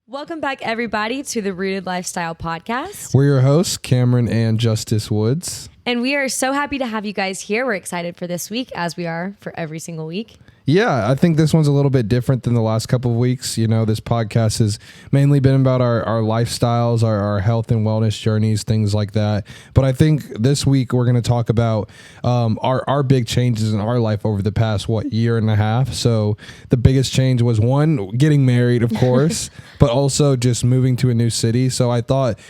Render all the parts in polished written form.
Welcome back, everybody, to the Rooted Lifestyle Podcast. We're your hosts, Camryn and Justus Woods. And we are so happy to have you guys here. We're excited for this week, as we are for every single week. Yeah, I think this one's a little bit different than the last couple of weeks. You know, this podcast has mainly been about our lifestyles, our health and wellness journeys, things like that. But I think this week we're going to talk about our big changes in our life over the past, year and a half. So the biggest change was, one, getting married, of course, but also just moving to a new city. So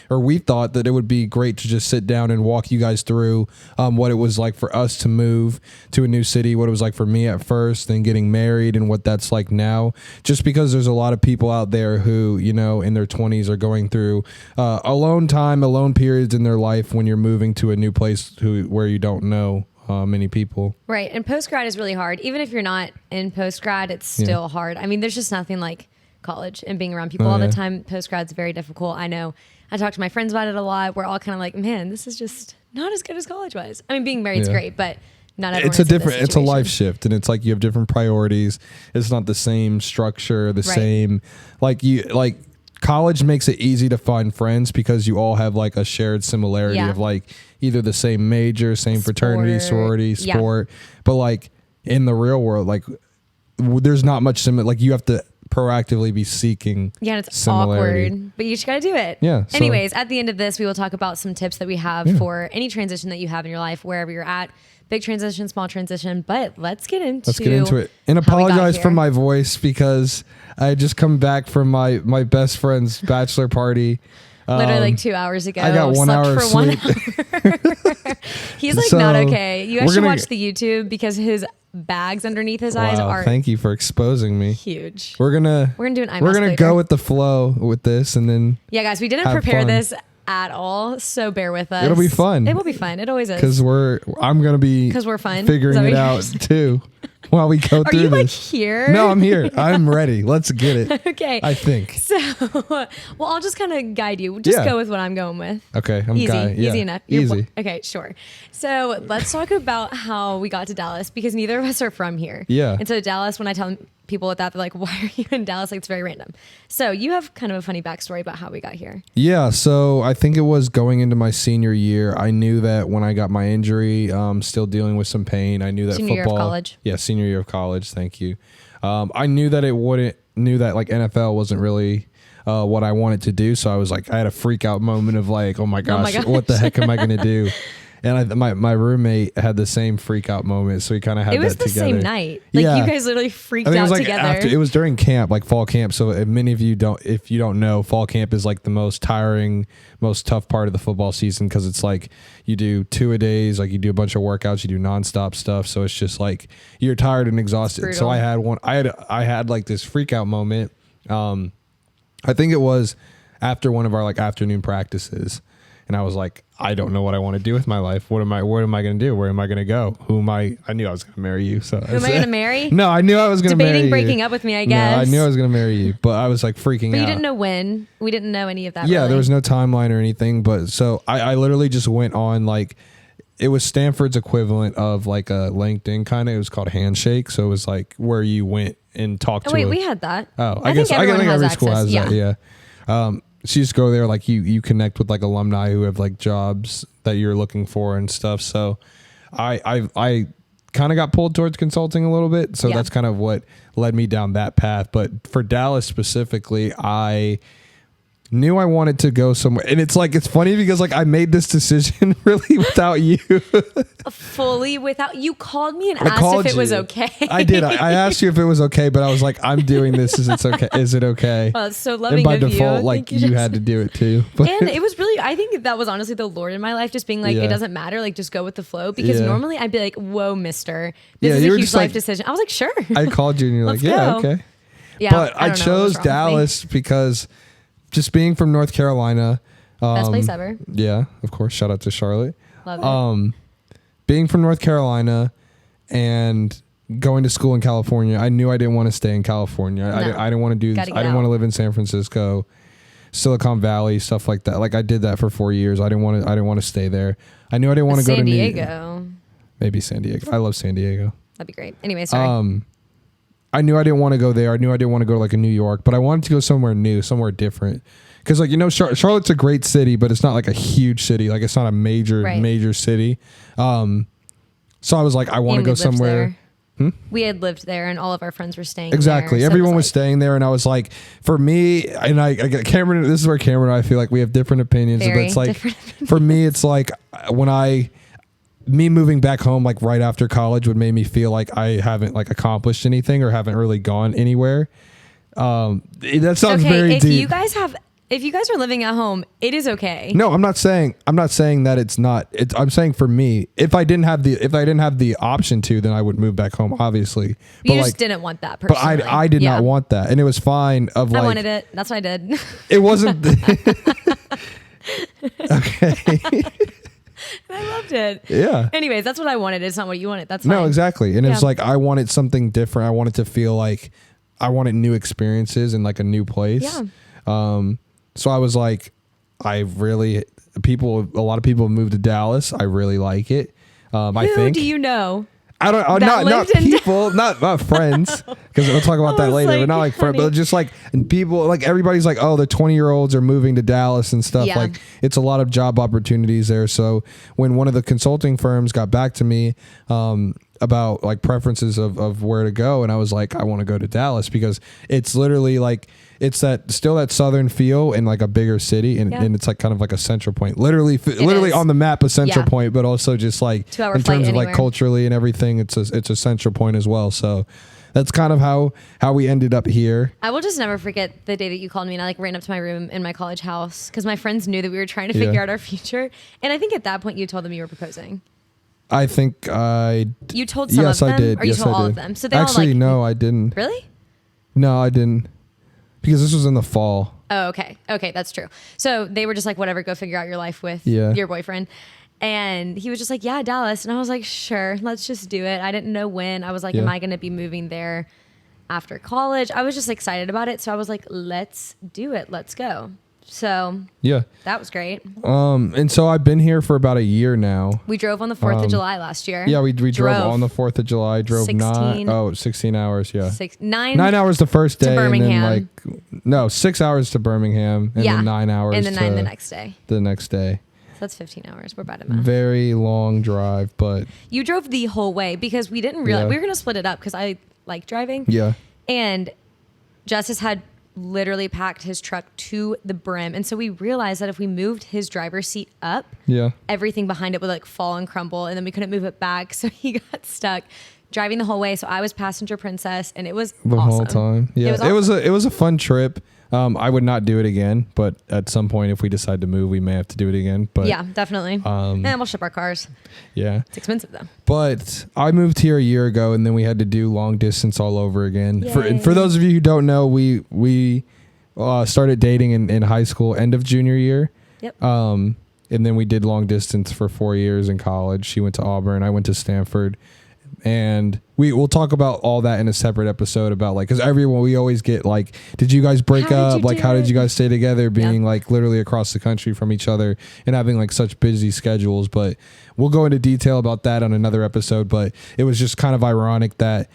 we thought that it would be great to just sit down and walk you guys through what it was like for us to move to a new city, what it was like for me at first, then getting married and what that's like now, just because there's a lot of people out there who, you know, in their 20s are going through alone periods in their life when you're moving to a new place where you don't know many people. Right. And post-grad is really hard. Even if you're not in post-grad, it's still hard. I mean, there's just nothing like college and being around people all the time. Post-grad's very difficult. I know. I talk to my friends about it a lot. We're all kind of like, man, this is just not as good as college was. I mean, being married's great, but not everyone. It's a life shift, and it's like you have different priorities. It's not the same structure, same college makes it easy to find friends because you all have like a shared similarity of like either the same major, same fraternity, sorority, sport. But like in the real world, like there's not much like you have to proactively be seeking. Yeah, and it's similarity. awkward, but you just got to do it. Yeah. Anyways, at the end of this, we will talk about some tips that we have for any transition that you have in your life, wherever you're at. Big transition, small transition, but let's get into it. And apologize for my voice because I had just come back from my best friend's bachelor party. Literally like 2 hours ago. I got 1 hour of sleep. 1 hour. He's like not okay. You guys should watch the YouTube because his bags underneath his eyes are thank you for exposing me. Huge. We're gonna do an eye mask We're gonna later. Go with the flow with this, and then yeah, guys, we didn't prepare this at all, so bear with us. It'll be fun. It will be fun. It always is. Because I'm gonna be we're fun figuring it out too while we go through this. Are you like here? No, I'm here. I'm ready. Let's get it. Okay. I think So, well, I'll just kind of guide you. Just go with what I'm going with. Okay. Easy enough. Easy. Okay, sure. So let's talk about how we got to Dallas because neither of us are from here. Yeah. And so Dallas, when I tell people that, they're like, why are you in Dallas? Like, it's very random. So you have kind of a funny backstory about how we got here. Yeah. So I think it was going into my senior year. I knew that when I got my injury, still dealing with some pain. I knew that senior football. Year of college. Yeah. Senior year of college. Thank you. I knew that like NFL wasn't really what I wanted to do. So I was like, I had a freak out moment of like, oh my gosh. What the heck am I going to do? And my roommate had the same freak out moment, so we kind of had that together. It was the same night. Like you guys literally freaked out together. It was during camp, like fall camp. So if many of you if you don't know, fall camp is like the most tiring, most tough part of the football season because it's like you do 2-a-days, like you do a bunch of workouts, you do nonstop stuff. So it's just like you're tired and exhausted. So I had like this freak out moment. I think it was after one of our like afternoon practices. And I was like, I don't know what I want to do with my life. What am I going to do? Where am I going to go? I knew I was going to marry you. So who am I going to marry? No, I knew I was going to marry you. Debating breaking up with me, I guess. No, I knew I was going to marry you, but I was like freaking out. But you didn't know when. We didn't know any of that. Yeah, really. there was no timeline or anything. But so I literally just went on like, it was Stanford's equivalent of like a LinkedIn kind of. It was called Handshake. So it was like where you went and talked to. Wait, we had that. Oh, I guess every school has that. Yeah. So you just go there, like you connect with like alumni who have like jobs that you're looking for and stuff. So I kind of got pulled towards consulting a little bit. So that's kind of what led me down that path. But for Dallas specifically, I knew I wanted to go somewhere. And it's funny because like I made this decision really without you. Fully without you called me and asked if it was okay. I did. I asked you if it was okay, but I was like, I'm doing this. Is it okay? Well, it's so loving and by of default, you. like you had to do it too. But and it was really, I think that was honestly the Lord in my life, just being like, it doesn't matter. Like just go with the flow. Because normally I'd be like, whoa, mister, this is a huge life decision. I was like, sure. I called you and you're like, okay. Yeah. But I chose Dallas because just being from North Carolina. Best place ever. Yeah, of course. Shout out to Charlotte. Love it. Being from North Carolina and going to school in California, I knew I didn't want to stay in California. No. I didn't want to do this. I didn't want to live in San Francisco, Silicon Valley, stuff like that. Like I did that for 4 years. I didn't want to stay there. I knew I didn't want to go to San Diego. Maybe San Diego. I love San Diego. That'd be great. Anyway, sorry. I knew I didn't want to go there. I knew I didn't want to go to like a New York, but I wanted to go somewhere new, somewhere different. Because like, you know, Charlotte's a great city, but it's not like a huge city. Like it's not a major city. So I was like, I want to go somewhere. We had lived there and all of our friends were staying exactly. there. Everyone was staying there. And I was like, for me, and I get Camryn, this is where Camryn and I feel like we have different opinions. But it's like, for me, it's like me moving back home, like right after college would make me feel like I haven't like accomplished anything or haven't really gone anywhere. That sounds very deep. If you guys are living at home, it is okay. No, I'm not saying that it's not. I'm saying for me, if I didn't have the option to, then I would move back home, obviously. But you just didn't want that personally. But I did not want that, and it was fine. I wanted it. That's what I did. It wasn't. Okay. I loved it. Yeah. Anyways, that's what I wanted. It's not what you wanted. That's fine. No, exactly. And it's like I wanted something different. I wanted to feel like I wanted new experiences and like a new place. Yeah. So I was like, a lot of people have moved to Dallas. I really like it. Who do you know? I don't not people, not friends, because we'll talk about that later. But not like friends, but just like people, like everybody's like, oh, the 20-year-olds are moving to Dallas and stuff. Yeah. Like it's a lot of job opportunities there. So when one of the consulting firms got back to me about like preferences of where to go, and I was like, I want to go to Dallas because it's literally like it's still that southern feel in like a bigger city, and it's like kind of like a central point, literally on the map, a central point, but also just like in terms of like culturally and everything, it's a central point as well. So that's kind of how we ended up here. I will just never forget the day that you called me and I like ran up to my room in my college house because my friends knew that we were trying to figure out our future, and I think at that point you told them you were proposing. I think you told some of them, I did. Or you told all of them. So they actually all like, no, I didn't. Really? No, I didn't. Because this was in the fall. Oh, okay. Okay, that's true. So they were just like, whatever, go figure out your life with your boyfriend. And he was just like, yeah, Dallas. And I was like, sure, let's just do it. I didn't know when. I was like, am I going to be moving there after college? I was just excited about it. So I was like, let's do it. Let's go. So that was great. And so I've been here for about a year now. We drove on the 4th of July last year. Yeah, we drove on the 4th of July. Drove 16 hours. Yeah, 9 hours the first day, to Birmingham. and then 6 hours to Birmingham, and then 9 hours, and then 9 the next day. The next day. So that's 15 hours. We're bad at math. Very long drive, but you drove the whole way because we didn't realize we were going to split it up because I like driving. Yeah, and Justus had literally packed his truck to the brim, and so we realized that if we moved his driver's seat up, everything behind it would like fall and crumble, and then we couldn't move it back, so he got stuck driving the whole way. So I was passenger princess, and it was the whole time. Yeah, it was a fun trip. I would not do it again, but at some point, if we decide to move, we may have to do it again. But yeah, definitely. And we'll ship our cars. Yeah, it's expensive though. But I moved here a year ago, and then we had to do long distance all over again. For those of you who don't know, we started dating in high school, end of junior year. Yep. And then we did long distance for 4 years in college. She went to Auburn, I went to Stanford. And we'll talk about all that in a separate episode about like, because we always get like, did you guys break up? Like, how did you guys stay together? Being like literally across the country from each other and having like such busy schedules. But we'll go into detail about that on another episode. But it was just kind of ironic that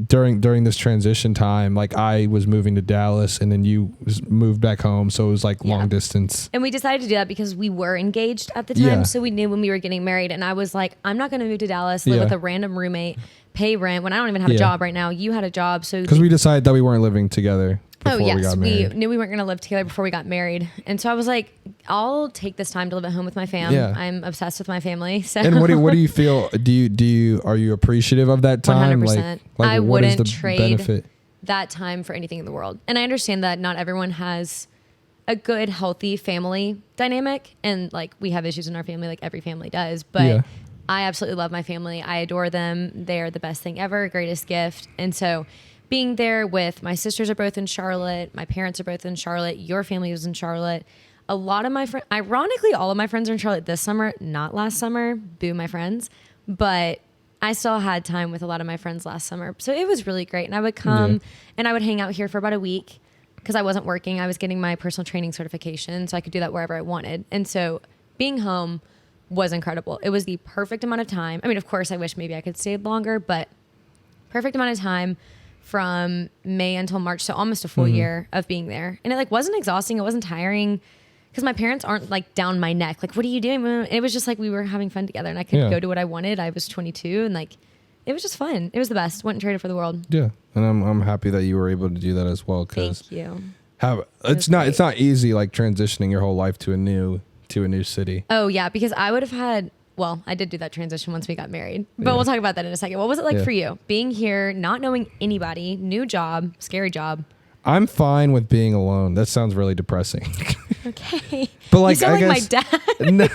during this transition time, like I was moving to Dallas and then you moved back home, so it was like long distance. And we decided to do that because we were engaged at the time, so we knew when we were getting married. And I was like, I'm not going to move to Dallas, live with a random roommate, pay rent when I don't even have a job right now. You had a job, so because we decided that we weren't living together. We knew we weren't going to live together before we got married, and so I was like, I'll take this time to live at home with my fam. I'm obsessed with my family. So. And what do you feel? Are you appreciative of that time? 100%. Like I wouldn't trade that time for anything in the world. And I understand that not everyone has a good, healthy family dynamic, and like we have issues in our family, like every family does. But I absolutely love my family. I adore them. They are the best thing ever, greatest gift, and so. Being there with my sisters are both in Charlotte. My parents are both in Charlotte. Your family was in Charlotte. A lot of my friends, ironically, all of my friends are in Charlotte this summer, not last summer. Boo, my friends. But I still had time with a lot of my friends last summer. So it was really great. And I would come and I would hang out here for about a week because I wasn't working. I was getting my personal training certification, so I could do that wherever I wanted. And so being home was incredible. It was the perfect amount of time. I mean, of course, I wish maybe I could stay longer, but perfect amount of time from May until March. So almost a full year of being there. And it like wasn't exhausting. It wasn't tiring because my parents aren't like down my neck. Like, what are you doing? And it was just like we were having fun together and I could go do what I wanted. I was 22 and like it was just fun. It was the best. Wouldn't trade it for the world. Yeah. And I'm happy that you were able to do that as well. Thank you. It's not easy like transitioning your whole life to a new city. Oh yeah, because I would have had, well, I did do that transition once we got married, but we'll talk about that in a second. What was it like for you being here, not knowing anybody, new job, scary job? I'm fine with being alone. That sounds really depressing. Okay. But like, you sound I like guess, my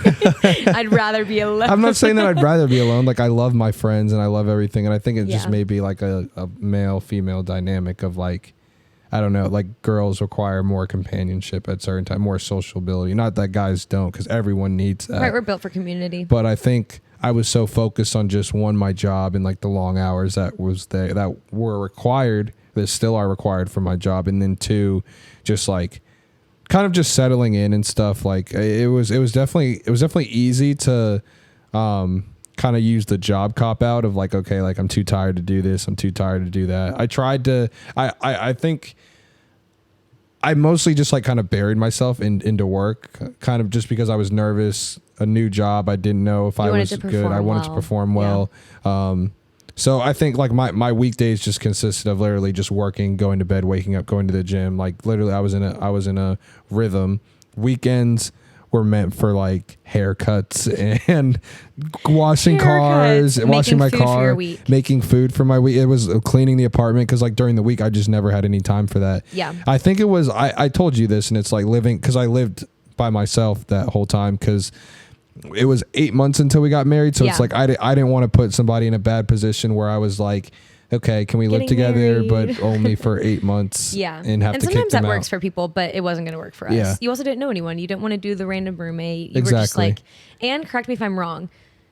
dad. I'd rather be alone. I'm not saying that I'd rather be alone. Like I love my friends and I love everything. And I think it just may be like a male female dynamic of like, I don't know, like girls require more companionship at certain time, more sociability. Not that guys don't, because everyone needs that. Right, we're built for community. But I think I was so focused on just one, my job and like the long hours that were required, that still are required for my job, and then two, just like kind of just settling in and stuff. Like it was definitely easy to kind of use the job cop out of like, okay, like I'm too tired to do this, I'm too tired to do that. I tried to I think I mostly just like kind of buried myself into work, kind of just because I was nervous. A new job, I didn't know if I was good. I wanted to perform well. So I think like my weekdays just consisted of literally just working, going to bed, waking up, going to the gym. Like literally I was in a rhythm. Weekends were meant for like haircuts and washing cars, washing my car, making food for my week. It was cleaning the apartment because like during the week I just never had any time for that. Yeah. I think it was, I told you this, and it's like living, because I lived by myself that whole time because it was 8 months until we got married. So it's like I didn't want to put somebody in a bad position where I was like, okay, can we live together, but only for 8 months? And have to kick them out. Sometimes that works for people, but it wasn't going to work for us. Yeah. You also didn't know anyone. You didn't want to do the random roommate. You Exactly. were just like, and correct me if I'm wrong.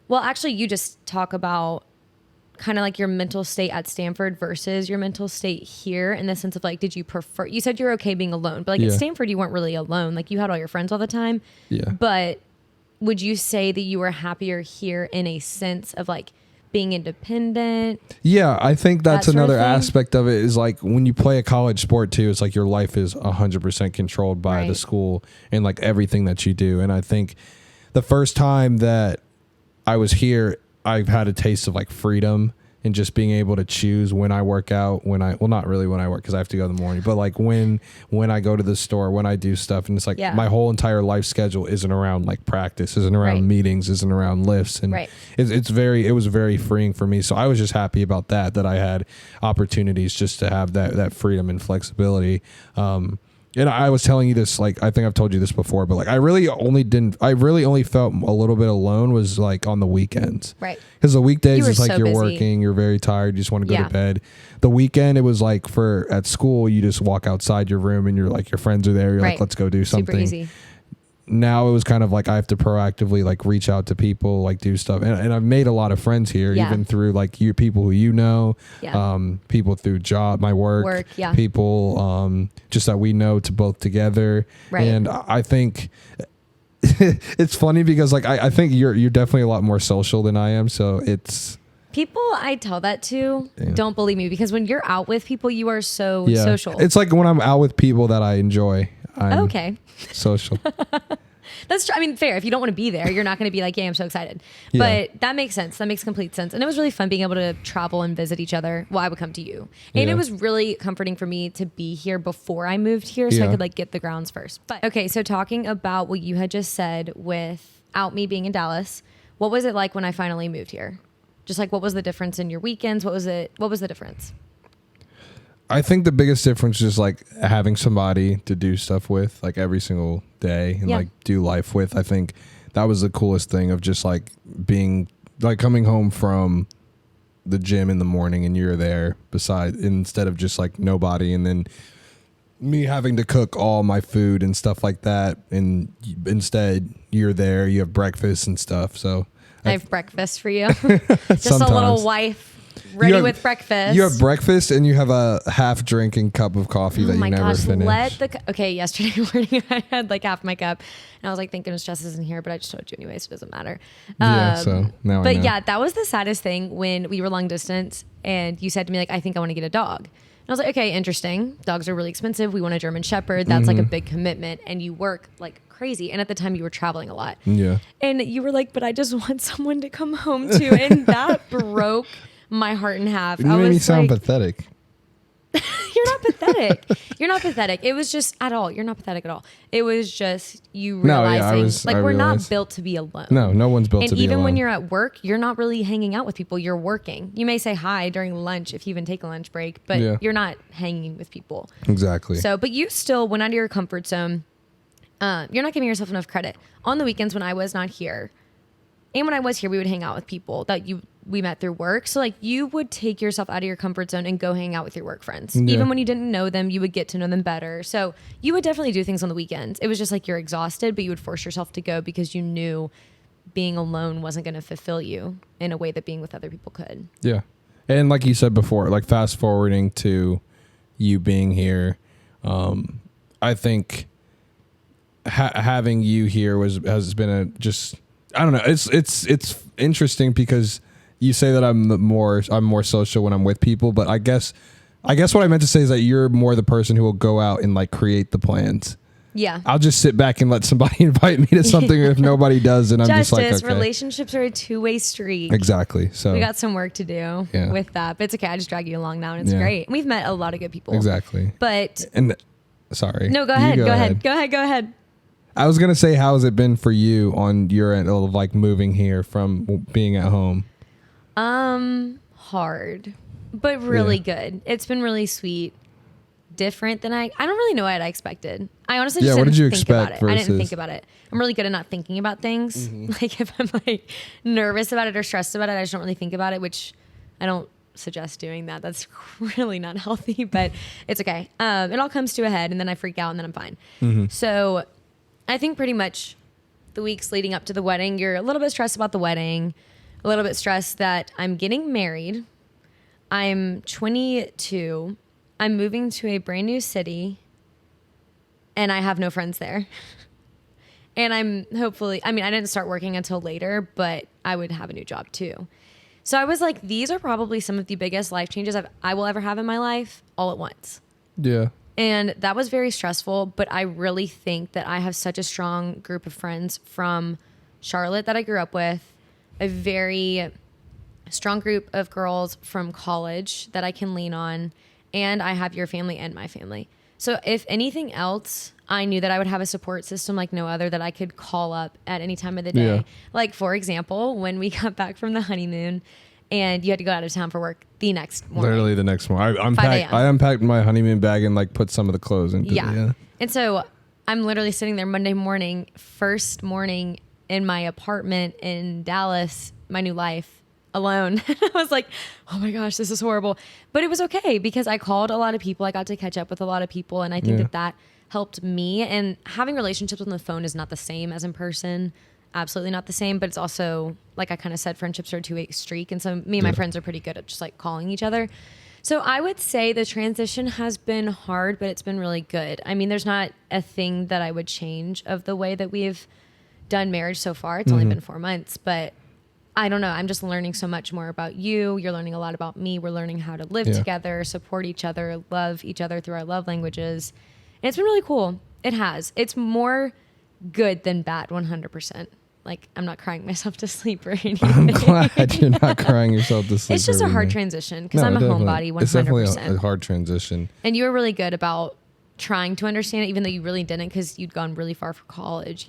Well, actually, you just talk about kind of like your mental state at Stanford versus your mental state here, in the sense of like, did you prefer, you said you're okay being alone, but like at Stanford, you weren't really alone. Like you had all your friends all the time. Yeah. But would you say that you were happier here in a sense of like being independent? Yeah, I think that's another aspect of it, is like when you play a college sport too, it's like your life is 100% controlled by the school and like everything that you do. And I think the first time that I was here, I've had a taste of like freedom and just being able to choose when I work out, not really when I work because I have to go in the morning, but like when I go to the store, when I do stuff. And it's like my whole entire life schedule isn't around like practice, isn't around meetings, isn't around lifts. And it was very freeing for me. So I was just happy about that I had opportunities just to have that freedom and flexibility. And I was telling you this, like, I think I've told you this before, but like, I really only felt a little bit alone was like on the weekends. Right. Because the weekdays it's like so you're busy. working, you're very tired, you just want to go to bed. The weekend, it was like at school, you just walk outside your room and you're like, your friends are there. You're like, let's go do something. Super easy. Now it was kind of like I have to proactively like reach out to people, like do stuff. And I've made a lot of friends here, even through like people who you know, people through my work, people just that we know both together. Right. And I think it's funny because like I think you're definitely a lot more social than I am. So it's people I tell that to don't believe me, because when you're out with people, you are so social. It's like when I'm out with people that I enjoy, I'm social. That's true. I mean, fair. If you don't want to be there, you're not going to be like, I'm so excited. But that makes sense. That makes complete sense. And it was really fun being able to travel and visit each other. Well, I would come to you. And it was really comforting for me to be here before I moved here, so I could like get the grounds first. But okay, so talking about what you had just said without me being in Dallas, what was it like when I finally moved here? Just like, what was the difference in your weekends? What was the difference? I think the biggest difference is like having somebody to do stuff with like every single day and like do life with. I think that was the coolest thing of just like being like coming home from the gym in the morning and you're there instead of just like nobody, and then me having to cook all my food and stuff like that. And instead you're there, you have breakfast and stuff. So I have breakfast for you. Just a little wife. ready with breakfast. You have breakfast and you have a half drinking cup of coffee that you never finish. Okay, yesterday morning I had like half my cup and I was like thinking it's just isn't here, but I just told you anyway, so it doesn't matter. So now I know. But yeah, that was the saddest thing when we were long distance and you said to me like, I think I want to get a dog. And I was like, okay, interesting. Dogs are really expensive. We want a German Shepherd. That's like a big commitment and you work like crazy. And at the time you were traveling a lot. Yeah. And you were like, but I just want someone to come home to. And that broke my heart in half. You made me sound pathetic. You're not pathetic. You're not pathetic. It was just at all. You're not pathetic at all. It was just you realizing we're not built to be alone. No one's built to be alone. And even when you're at work, you're not really hanging out with people. You're working. You may say hi during lunch if you even take a lunch break, but you're not hanging with people. Exactly. So, but you still went out of your comfort zone. You're not giving yourself enough credit. On the weekends when I was not here, and when I was here, we would hang out with people that we met through work. So like you would take yourself out of your comfort zone and go hang out with your work friends. Yeah. Even when you didn't know them, you would get to know them better. So you would definitely do things on the weekends. It was just like you're exhausted, but you would force yourself to go because you knew being alone wasn't going to fulfill you in a way that being with other people could. Yeah. And like you said before, like fast forwarding to you being here, I think having you here has been I don't know. It's interesting because you say that I'm more social when I'm with people, but I guess what I meant to say is that you're more the person who will go out and like create the plans. Yeah. I'll just sit back and let somebody invite me to something if nobody does, and I'm just like, okay. Relationships are a two-way street. Exactly. So we got some work to do with that, but it's okay. I just drag you along now, and it's great. We've met a lot of good people. Exactly. But sorry. No, go ahead. Go ahead. I was gonna say, how has it been for you on your end of like moving here from being at home? Hard, but really good. It's been really sweet. Different than I don't really know what I expected. I honestly just didn't think about it. I didn't think about it. I'm really good at not thinking about things. Mm-hmm. Like if I'm like nervous about it or stressed about it, I just don't really think about it, which I don't suggest doing that. That's really not healthy, but it's okay. It all comes to a head and then I freak out and then I'm fine. Mm-hmm. So I think pretty much the weeks leading up to the wedding, you're a little bit stressed about the wedding, a little bit stressed that I'm getting married. I'm 22. I'm moving to a brand new city and I have no friends there. And I didn't start working until later, but I would have a new job too. So I was like, these are probably some of the biggest life changes I will ever have in my life all at once. Yeah. And that was very stressful, but I really think that I have such a strong group of friends from Charlotte that I grew up with, a very strong group of girls from college that I can lean on, and I have your family and my family. So if anything else, I knew that I would have a support system like no other that I could call up at any time of the day. Yeah. Like, for example, when we got back from the honeymoon and you had to go out of town for work the next morning. Literally the next morning. I unpacked my honeymoon bag and like put some of the clothes in. Yeah. And so I'm literally sitting there Monday morning, first morning in my apartment in Dallas, my new life, alone. I was like, oh my gosh, this is horrible. But it was okay because I called a lot of people. I got to catch up with a lot of people. And I think that helped me. And having relationships on the phone is not the same as in person. Absolutely not the same. But it's also, like I kind of said, friendships are a two-way streak. And so me and my friends are pretty good at just like calling each other. So I would say the transition has been hard, but it's been really good. I mean, there's not a thing that I would change of the way that we've done marriage so far. It's only been 4 months, but I don't know. I'm just learning so much more about you. You're learning a lot about me. We're learning how to live together, support each other, love each other through our love languages. And it's been really cool. It has. It's more good than bad, 100%. Like, I'm not crying myself to sleep or anything. I'm glad you're not crying yourself to sleep. It's just a hard transition because I'm a homebody, 100%. It's definitely a hard transition. And you were really good about trying to understand it, even though you really didn't because you'd gone really far for college.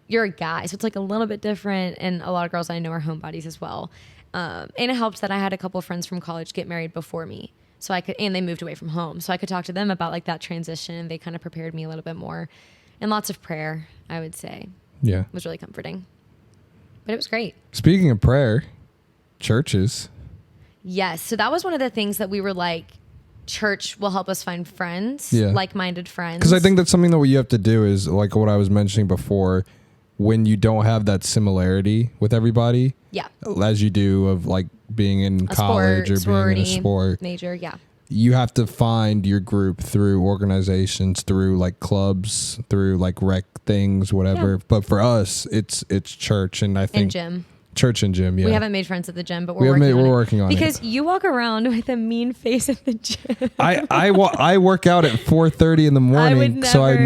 You're a guy, so it's like a little bit different. And a lot of girls I know are homebodies as well. And it helps that I had a couple of friends from college get married before me. So and they moved away from home. So I could talk to them about like that transition. They kind of prepared me a little bit more. And lots of prayer, I would say. Yeah. It was really comforting. But it was great. Speaking of prayer, churches. Yes. So that was one of the things that we were like, church will help us find friends, like-minded friends. Because I think that's something that what you have to do is like what I was mentioning before when you don't have that similarity with everybody. Yeah. As you do of like being in college or being in a sport. Major, yeah. You have to find your group through organizations, through like clubs, through like rec things, whatever. Yeah. But for us, it's church, and I think and gym. Church and gym. Yeah, we haven't made friends at the gym, but we're working on it because you walk around with a mean face at the gym. I work out at 4:30 in the morning, so I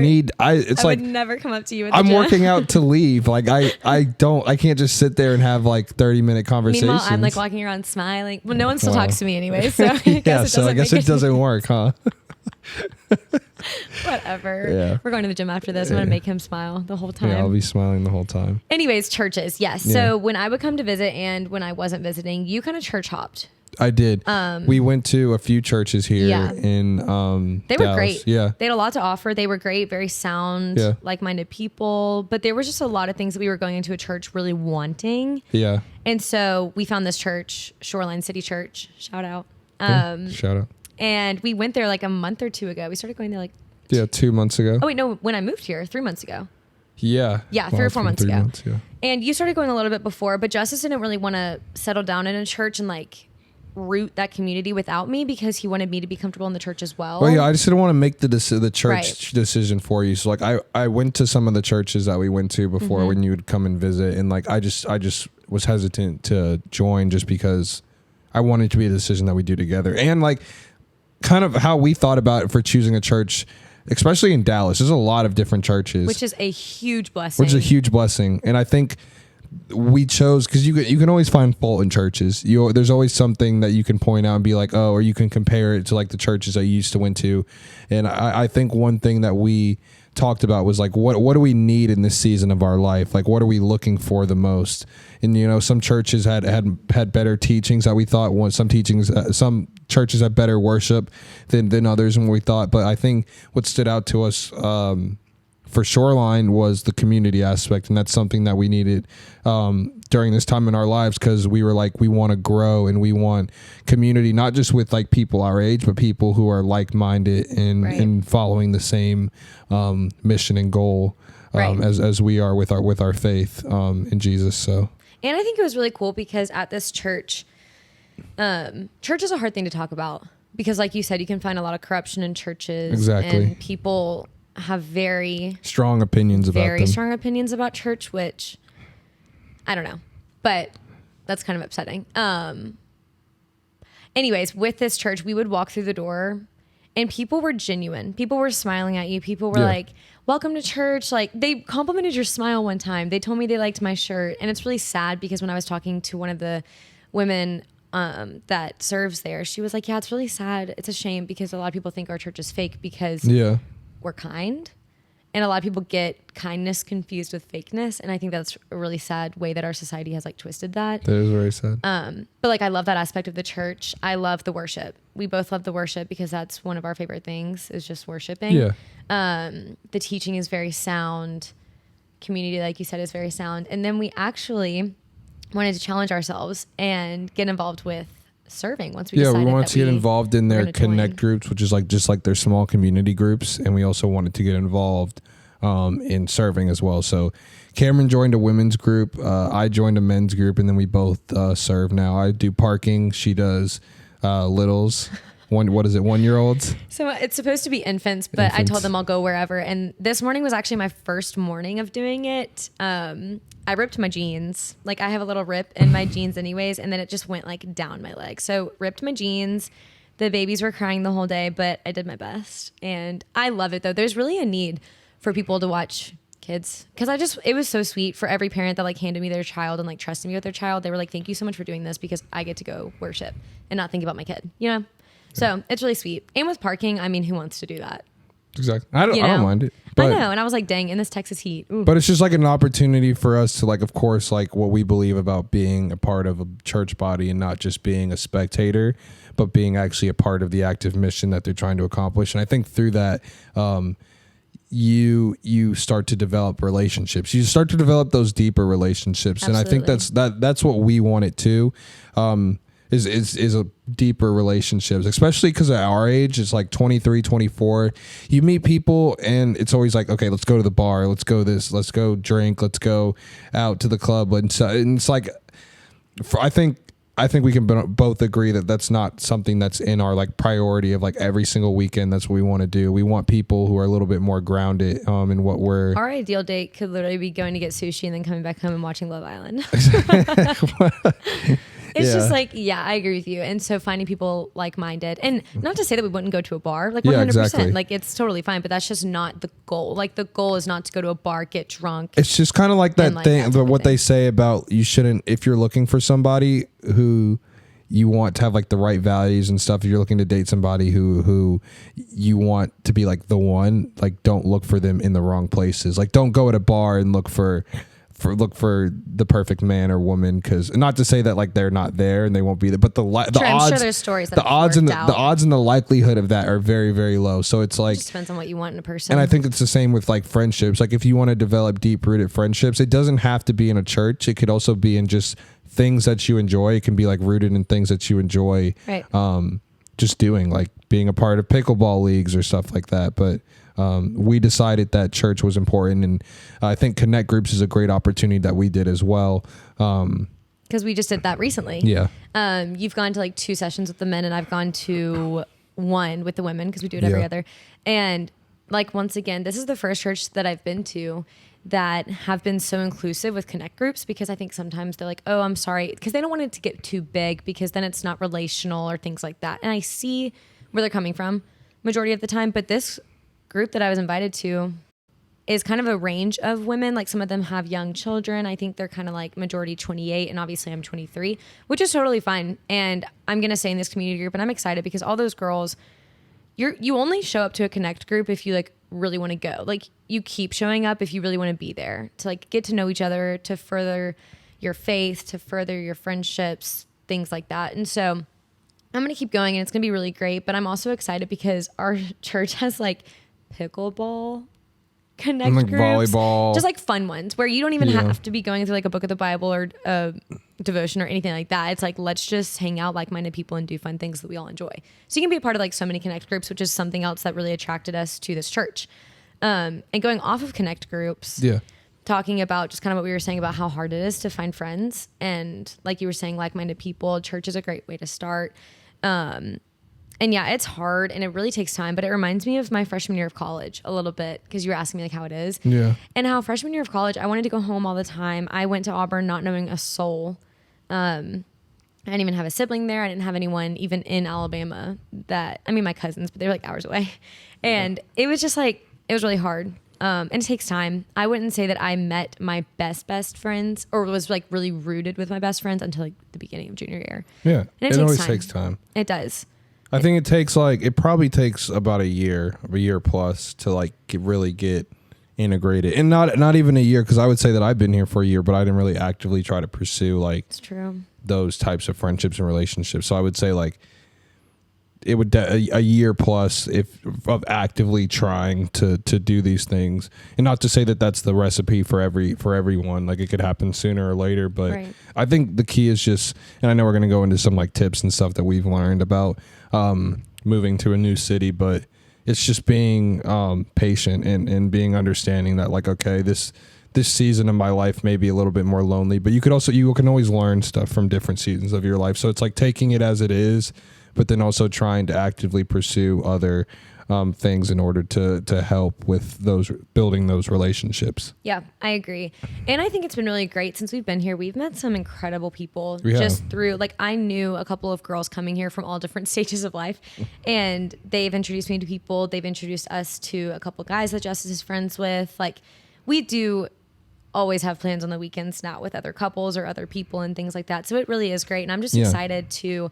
would never come up to you. At the I'm gym. working out to leave. Like I can't just sit there and have like 30-minute conversations. Meanwhile, I'm like walking around smiling. Well, no one still talks to me anyway, so I guess it doesn't work, huh? Whatever. Yeah. We're going to the gym after this. I'm going to make him smile the whole time. Yeah, I'll be smiling the whole time. Anyways, churches. Yes. Yeah. So when I would come to visit and when I wasn't visiting, you kind of church hopped. I did. We went to a few churches here in they were Dallas. Great. Yeah. They had a lot to offer. They were great, very sound, like-minded people. But there was just a lot of things that we were going into a church really wanting. Yeah. And so we found this church, Shoreline City Church. Shout out. Shout out. And we went there like a month or two ago. We started going there like 2 months ago. Oh wait, no, when I moved here, 3 months ago. Yeah. Yeah, 3 or 4 months ago. And you started going a little bit before, but Justus didn't really want to settle down in a church and like root that community without me because he wanted me to be comfortable in the church as well. Well, yeah, I just didn't want to make the church decision for you. So like I went to some of the churches that we went to before when you would come and visit, and like I just was hesitant to join just because I wanted it to be a decision that we do together. And like kind of how we thought about it for choosing a church, especially in Dallas. There's a lot of different churches. Which is a huge blessing. And I think we chose, because you can always find fault in churches. There's always something that you can point out and be like, oh, or you can compare it to like the churches I used to went to. And I think one thing that we talked about was like, what do we need in this season of our life? Like, what are we looking for the most? And, you know, some churches had better teachings that we thought. Some churches had better worship than others than we thought. But I think what stood out to us for Shoreline was the community aspect. And that's something that we needed during this time in our lives, because we were like, we want to grow and we want community, not just with like people our age, but people who are like-minded and following the same mission and goal as we are with our faith in Jesus. So. And I think it was really cool because at this church, church is a hard thing to talk about because, like you said, you can find a lot of corruption in churches. Exactly. And people have very strong opinions about church, which I don't know, but that's kind of upsetting. Anyways, with this church, we would walk through the door and people were genuine. People were smiling at you. People were like, welcome to church. Like, they complimented your smile one time. They told me they liked my shirt. And it's really sad because when I was talking to one of the women that serves there, she was like, yeah, it's really sad. It's a shame because a lot of people think our church is fake because we're kind. And a lot of people get kindness confused with fakeness. And I think that's a really sad way that our society has like twisted that. That is very sad. But like, I love that aspect of the church. I love the worship. We both love the worship because that's one of our favorite things is just worshiping. Yeah. The teaching is very sound. Community, like you said, is very sound. And then we actually wanted to challenge ourselves and get involved with serving once we decided we wanted to get involved in their connect groups, which is like just like their small community groups, and we also wanted to get involved in serving as well. So Camryn joined a women's group, I joined a men's group, and then we both serve now. I do parking, she does littles. What is it, 1-year-olds? So it's supposed to be infants, but I told them I'll go wherever. And this morning was actually my first morning of doing it. I ripped my jeans. Like, I have a little rip in my jeans anyways, and then it just went like down my leg. So ripped my jeans. The babies were crying the whole day, but I did my best. And I love it though. There's really a need for people to watch kids, because it was so sweet for every parent that like handed me their child and like trusted me with their child. They were like, thank you so much for doing this because I get to go worship and not think about my kid, you know? So it's really sweet. And with parking, I mean, who wants to do that? Exactly. I don't mind it. But, I know. And I was like, dang, in this Texas heat. Ooh. But it's just like an opportunity for us to like, of course, like what we believe about being a part of a church body and not just being a spectator, but being actually a part of the active mission that they're trying to accomplish. And I think through that, you start to develop relationships. You start to develop those deeper relationships. Absolutely. And I think that's what we wanted too. is a deeper relationships, especially because at our age, it's like 23, 24. You meet people and it's always like, okay, let's go to the bar. Let's go drink. Let's go out to the club. And it's like, I think we can both agree that that's not something that's in our like priority of like every single weekend. That's what we want to do. We want people who are a little bit more grounded in what we're. Our ideal date could literally be going to get sushi and then coming back home and watching Love Island. It's just like, yeah, I agree with you. And so finding people like-minded, and not to say that we wouldn't go to a bar, like 100%, exactly. like it's totally fine, but that's just not the goal. Like the goal is not to go to a bar, get drunk. It's just kind of like that thing, what they say about you shouldn't, if you're looking for somebody who you want to have like the right values and stuff, if you're looking to date somebody who you want to be like the one, like don't look for them in the wrong places. Like don't go at a bar and look for the perfect man or woman, because not to say that like they're not there and they won't be there, but the odds, I'm sure there's stories that the odds and the likelihood of that are very, very low. So it's like, it just depends on what you want in a person. and I think it's the same with like friendships. Like if you want to develop deep rooted friendships, it doesn't have to be in a church. It could also be in just things that you enjoy. It can be like rooted in things that you enjoy, right? Just doing, like being a part of pickleball leagues or stuff like that. But we decided that church was important, and I think Connect Groups is a great opportunity that we did as well. Because we just did that recently. Yeah. You've gone to like 2 sessions with the men, and I've gone to 1 with the women because we do it every other. And like, once again, this is the first church that I've been to that have been so inclusive with Connect Groups, because I think sometimes they're like, oh, I'm sorry, because they don't want it to get too big because then it's not relational or things like that. And I see where they're coming from majority of the time, but this group that I was invited to is kind of a range of women. Like some of them have young children. I think they're kind of like majority 28, and obviously I'm 23, which is totally fine. And I'm going to say in this community group, and I'm excited because all those girls, you only show up to a Connect group if you like really want to go. Like you keep showing up if you really want to be there, to like get to know each other, to further your faith, to further your friendships, things like that. And so I'm going to keep going, and it's going to be really great. But I'm also excited because our church has like pickleball Connect like groups, volleyball, just like fun ones where you don't even have to be going through like a book of the Bible or a devotion or anything like that. It's like, let's just hang out like-minded people and do fun things that we all enjoy. So you can be a part of like so many Connect groups, which is something else that really attracted us to this church. And going off of Connect groups, talking about just kind of what we were saying about how hard it is to find friends, and like you were saying, like-minded people, church is a great way to start. And yeah, it's hard and it really takes time, but it reminds me of my freshman year of college a little bit, because you were asking me like how it is. Yeah. And how freshman year of college, I wanted to go home all the time. I went to Auburn not knowing a soul. I didn't even have a sibling there. I didn't have anyone even in Alabama my cousins, but they were like hours away. And it was just like, it was really hard. And it takes time. I wouldn't say that I met my best friends or was like really rooted with my best friends until like the beginning of junior year. Yeah. And it always takes time. It does. I think it probably takes about a year plus to like really get integrated, and not even a year, because I would say that I've been here for a year, but I didn't really actively try to pursue like it's true. those types of friendships and relationships. So I would say like it would a year plus of actively trying to do these things, and not to say that that's the recipe for everyone. Like it could happen sooner or later, but right. I think the key is just, and I know we're going to go into some like tips and stuff that we've learned about moving to a new city, but it's just being patient and being understanding that like, okay, this season of my life may be a little bit more lonely, but you can always learn stuff from different seasons of your life. So it's like taking it as it is, but then also trying to actively pursue other things in order to help with building those relationships. Yeah, I agree. And I think it's been really great since we've been here. We've met some incredible people through, like I knew a couple of girls coming here from all different stages of life, and they've introduced me to people. They've introduced us to a couple guys that Justus is friends with. Like we do always have plans on the weekends now with other couples or other people and things like that. So it really is great. And I'm just excited to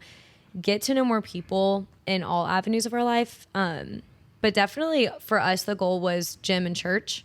get to know more people in all avenues of our life. But definitely for us, the goal was gym and church,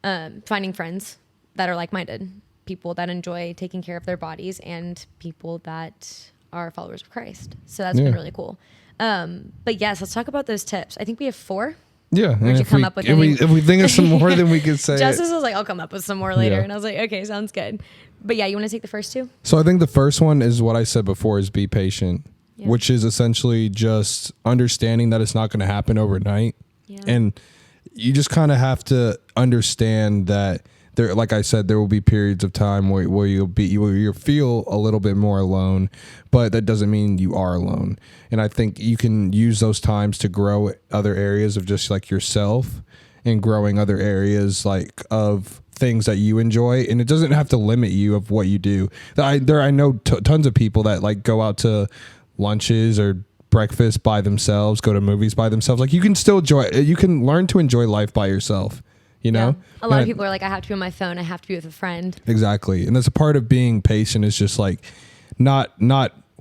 finding friends that are like-minded, people that enjoy taking care of their bodies, and people that are followers of Christ. So that's been really cool. But yes, let's talk about those tips. I think we have 4. Yeah. Where'd you come up with if we think of some more, then we could say Justus was like, I'll come up with some more later. And I was like, okay, sounds good. But yeah, you want to take the first two? So I think the first one is what I said before, is be patient, which is essentially just understanding that it's not going to happen overnight. Yeah. And you just kind of have to understand that there, like I said, there will be periods of time where you'll feel a little bit more alone, but that doesn't mean you are alone. And I think you can use those times to grow other areas of just like yourself and growing other areas like of things that you enjoy, and it doesn't have to limit you of what you do. I know tons of people that like go out to lunches or breakfast by themselves, go to movies by themselves. Like you can still you can learn to enjoy life by yourself, you know? A lot of people are like, I have to be on my phone, I have to be with a friend. Exactly. And that's a part of being patient, is just like not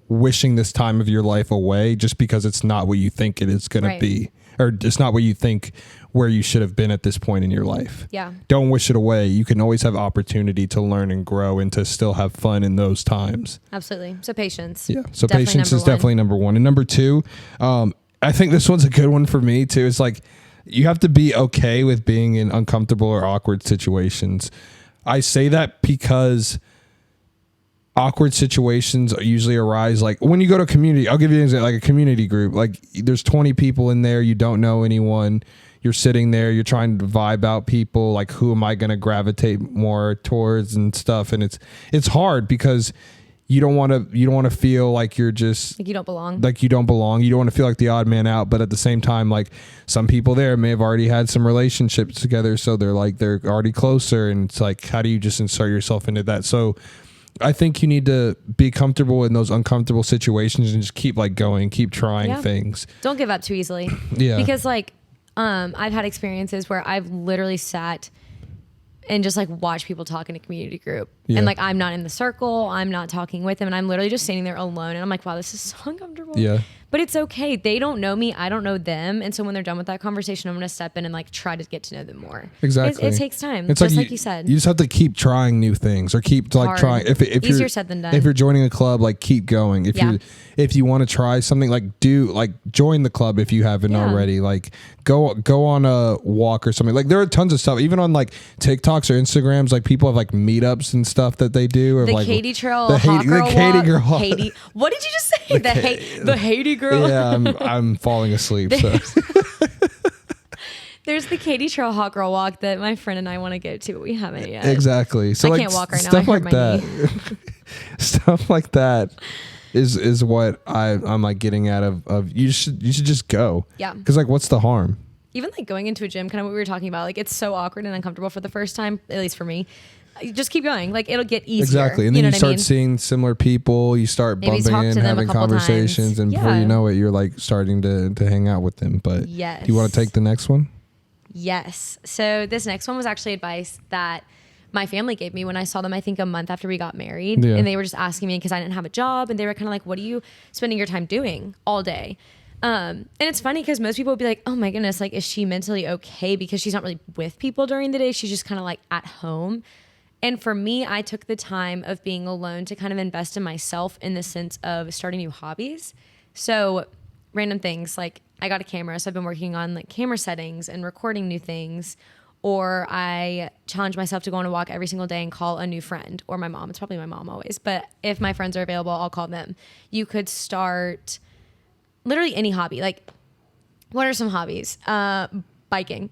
wishing this time of your life away just because it's not what you think it is going to be, or it's not what you think where you should have been at this point in your life. Yeah. Don't wish it away. You can always have opportunity to learn and grow and to still have fun in those times. Absolutely. So patience. Yeah. So patience is definitely number one. And number two, I think this one's a good one for me too. It's like, you have to be okay with being in uncomfortable or awkward situations. I say that because awkward situations usually arise like when you go to a community. I'll give you an example, like a community group. Like there's 20 people in there. You don't know anyone. You're sitting there. You're trying to vibe out people. Like, who am I going to gravitate more towards and stuff? And it's hard because you don't want to feel like you're just like you don't belong. Like you don't belong. You don't want to feel like the odd man out. But at the same time, like some people there may have already had some relationships together, so they're already closer. And it's like, how do you just insert yourself into that? So I think you need to be comfortable in those uncomfortable situations and just keep like going, keep trying things. Don't give up too easily. Yeah. Because like I've had experiences where I've literally sat and just like watch people talk in a community group. Yeah. And like, I'm not in the circle, I'm not talking with them, and I'm literally just standing there alone. And I'm like, wow, this is so uncomfortable. Yeah. But it's okay. They don't know me. I don't know them. And so when they're done with that conversation, I'm going to step in and like try to get to know them more. Exactly. It takes time. It's just like you said. You just have to keep trying new things, or keep like trying. If easier said than done. If you're joining a club, like keep going. If you want to try something, like join the club if you haven't already. Like go on a walk or something. Like there are tons of stuff, even on like TikToks or Instagrams. Like people have like meetups and stuff that they do. Or the like Katy Trail, the Katy Girl. Haiti. What did you just say? The Haiti Girl. Yeah, I'm falling asleep. So. There's the Katy Trail Hot Girl Walk that my friend and I want to go to, but we haven't yet. Exactly. So I can't walk right now. I hurt my knee. Stuff like that is what I'm like getting at of you should just go. Yeah. Because like, what's the harm? Even like going into a gym, kind of what we were talking about, like it's so awkward and uncomfortable for the first time, at least for me. Just keep going. Like it'll get easier. Exactly. And then you start seeing similar people. You start bumping in, having conversations. And before you know it, you're like starting to hang out with them. But do you want to take the next one? Yes. So this next one was actually advice that my family gave me when I saw them, I think a month after we got married. Yeah. And they were just asking me because I didn't have a job. And they were kind of like, what are you spending your time doing all day? And it's funny because most people would be like, oh my goodness, like, is she mentally okay? Because she's not really with people during the day. She's just kind of like at home. And for me, I took the time of being alone to kind of invest in myself in the sense of starting new hobbies. So random things, like I got a camera, so I've been working on like camera settings and recording new things. Or I challenge myself to go on a walk every single day and call a new friend, or my mom. It's probably my mom always, but if my friends are available, I'll call them. You could start literally any hobby. Like, what are some hobbies? Biking.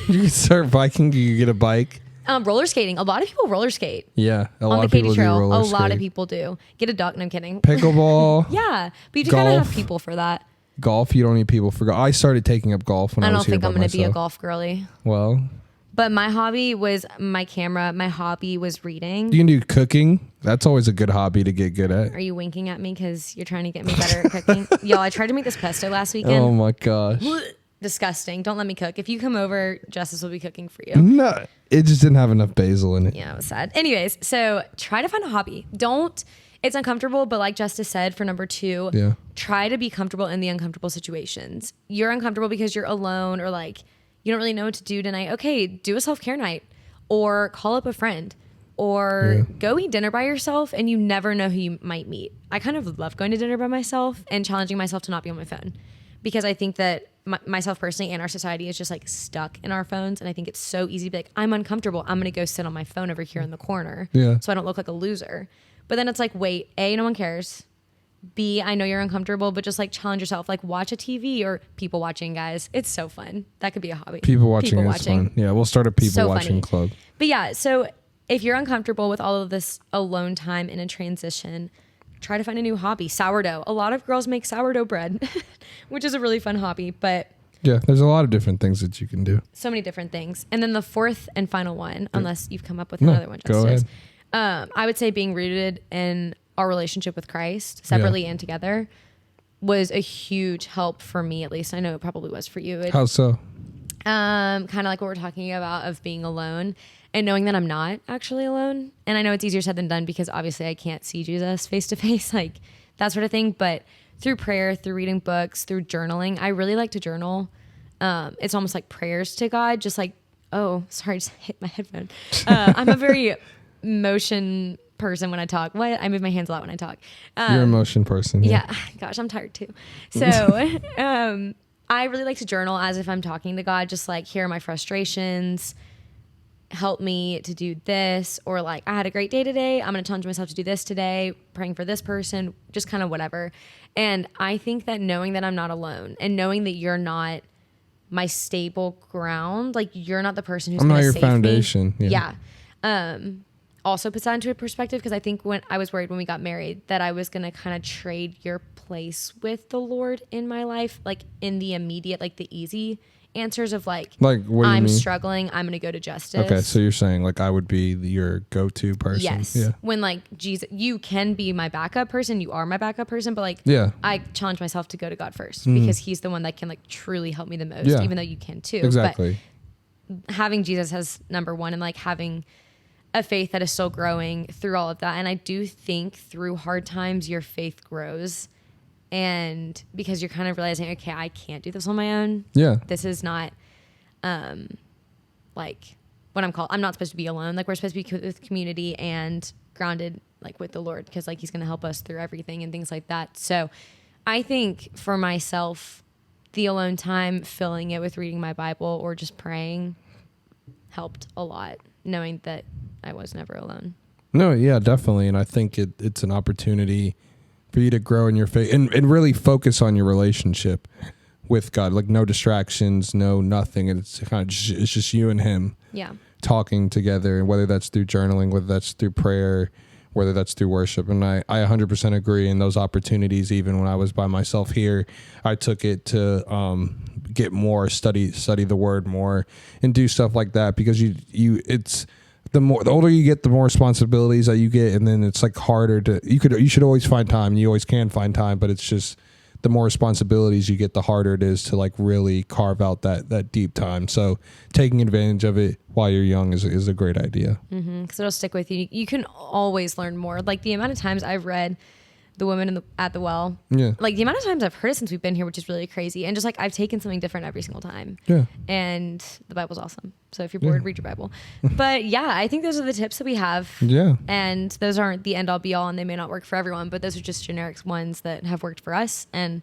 You can start biking. Do you get a bike? Roller skating. A lot of people roller skate. Yeah, a lot of people do roller skate. A lot of people do. Get a dog. No, I'm kidding. Pickleball. Yeah, but you do kind of have people for that. Golf. You don't need people for golf. I started taking up golf when I was here by myself. I don't think I'm going to be a golf girly. Well. But my hobby was my camera. My hobby was reading. You can do cooking. That's always a good hobby to get good at. Are you winking at me because you're trying to get me better at cooking? Y'all, I tried to make this pesto last weekend. Oh my gosh. Disgusting. Don't let me cook. If you come over, Justus will be cooking for you. No, it just didn't have enough basil in it. Yeah, it was sad. Anyways, so try to find a hobby. It's uncomfortable, but like Justus said, for number two, try to be comfortable in the uncomfortable situations. You're uncomfortable because you're alone, or like you don't really know what to do tonight. Okay, do a self-care night, or call up a friend, or go eat dinner by yourself, and you never know who you might meet. I kind of love going to dinner by myself and challenging myself to not be on my phone. because I think that myself personally and our society is just like stuck in our phones. And I think it's so easy to be like, I'm uncomfortable. I'm going to go sit on my phone over here in the corner. Yeah. So I don't look like a loser. But then it's like, wait, A, no one cares. B, I know you're uncomfortable, but just like challenge yourself. Like watch a TV or people watching, guys. It's so fun. That could be a hobby. People watching is fun. Yeah, we'll start a people watching club. But yeah, so if you're uncomfortable with all of this alone time in a transition, try to find a new hobby. Sourdough. A lot of girls make sourdough bread, which is a really fun hobby. But yeah, there's a lot of different things that you can do. So many different things. And then the fourth and final one, unless you've come up with another one, Justus. Go ahead. I would say being rooted in our relationship with Christ, separately and together, was a huge help for me. At least I know it probably was for you. How so? Kind of like what we're talking about of being alone and knowing that I'm not actually alone. And I know it's easier said than done because obviously I can't see Jesus face to face, like that sort of thing. But through prayer, through reading books, through journaling, I really like to journal. It's almost like prayers to God, just like, oh, sorry, I just hit my headphone. I'm a very motion person when I talk. What? I move my hands a lot when I talk. You're a motion person. Yeah. Gosh, I'm tired too. So I really like to journal as if I'm talking to God, just like, here are my frustrations. Help me to do this. Or like, I had a great day today. I'm going to challenge myself to do this today. Praying for this person, just kind of whatever. And I think that knowing that I'm not alone and knowing that you're not my stable ground, like you're not the person who's going to save me. I'm not your foundation. Yeah. Also puts that into a perspective because I think when I was worried when we got married that I was going to kind of trade your place with the Lord in my life, like in the immediate, like the easy answers of like what do you I'm mean? Struggling, I'm going to go to Justus. Okay, so you're saying like I would be your go-to person. Yes. Yeah. When like Jesus, you can be my backup person, you are my backup person, but like I challenge myself to go to God first because he's the one that can like truly help me the most, even though you can too. Exactly. But having Jesus as number one and like having a faith that is still growing through all of that. And I do think through hard times, your faith grows. And because you're kind of realizing, okay, I can't do this on my own. Yeah. This is not like what I'm not supposed to be alone. Like we're supposed to be with community and grounded like with the Lord because like he's going to help us through everything and things like that. So I think for myself, the alone time, filling it with reading my Bible or just praying helped a lot, knowing that I was never alone. No, yeah, definitely. And I think it's an opportunity for you to grow in your faith and really focus on your relationship with God. Like no distractions, no nothing. And it's kind of it's just you and him talking together. And whether that's through journaling, whether that's through prayer, whether that's through worship. And I 100% agree in those opportunities. Even when I was by myself here, I took it to get more, study the word more and do stuff like that because it's the older you get, the more responsibilities that you get. And then it's like harder you should always find time and you always can find time, but it's just the more responsibilities you get, the harder it is to like really carve out that deep time. So taking advantage of it while you're young is a great idea. Because it'll stick with you. You can always learn more. Like the amount of times I've read The Woman at the Well. Yeah. Like the amount of times I've heard it since we've been here, which is really crazy. And just like I've taken something different every single time. Yeah. And the Bible's awesome. So if you're bored, read your Bible. But yeah, I think those are the tips that we have. Yeah. And those aren't the end all be all and they may not work for everyone, but those are just generic ones that have worked for us. And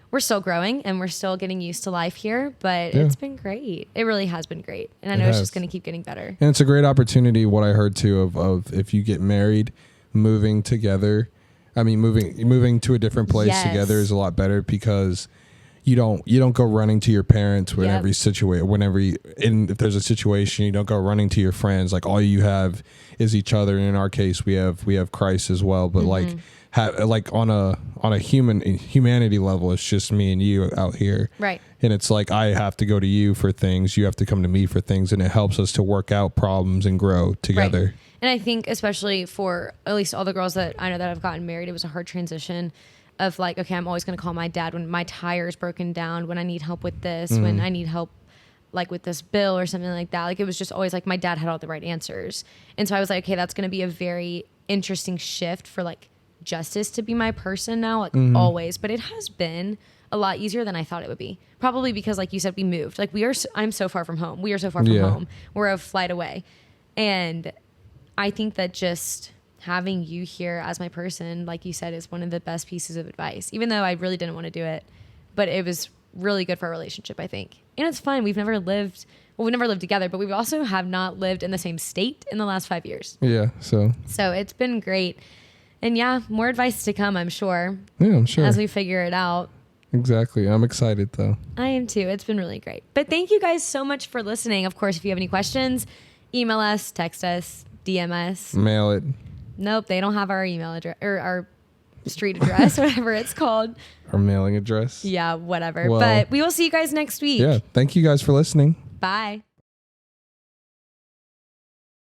we're still growing and we're still getting used to life here, but it's been great. It really has been great. And I know it's just going to keep getting better. And it's a great opportunity. What I heard too of if you get married, moving together, I mean, moving to a different place together is a lot better because you don't go running to your parents whenever if there's a situation, you don't go running to your friends. Like all you have is each other. And in our case, we have Christ as well. But like on a humanity level, it's just me and you out here. Right. And it's like, I have to go to you for things. You have to come to me for things. And it helps us to work out problems and grow together. Right. And I think especially for at least all the girls that I know that have gotten married, it was a hard transition of like, okay, I'm always going to call my dad when my tire's broken down, when I need help with this, when I need help like with this bill or something like that. Like it was just always like my dad had all the right answers. And so I was like, okay, that's going to be a very interesting shift for like Justus to be my person now, like always. But it has been a lot easier than I thought it would be. Probably because like you said, we moved. Like I'm so far from home. We are so far from home. We're a flight away. And I think that just having you here as my person, like you said, is one of the best pieces of advice, even though I really didn't want to do it, but it was really good for our relationship, I think. And it's fun. We've never lived together, but we also have not lived in the same state in the last 5 years. Yeah. So it's been great. And yeah, more advice to come, I'm sure. Yeah, I'm sure. As we figure it out. Exactly. I'm excited though. I am too. It's been really great. But thank you guys so much for listening. Of course, if you have any questions, email us, text us, DM us. Mail it. Nope, they don't have our email address or our street address, whatever it's called. Our mailing address. Yeah, whatever. Well, but we will see you guys next week. Yeah. Thank you guys for listening. Bye.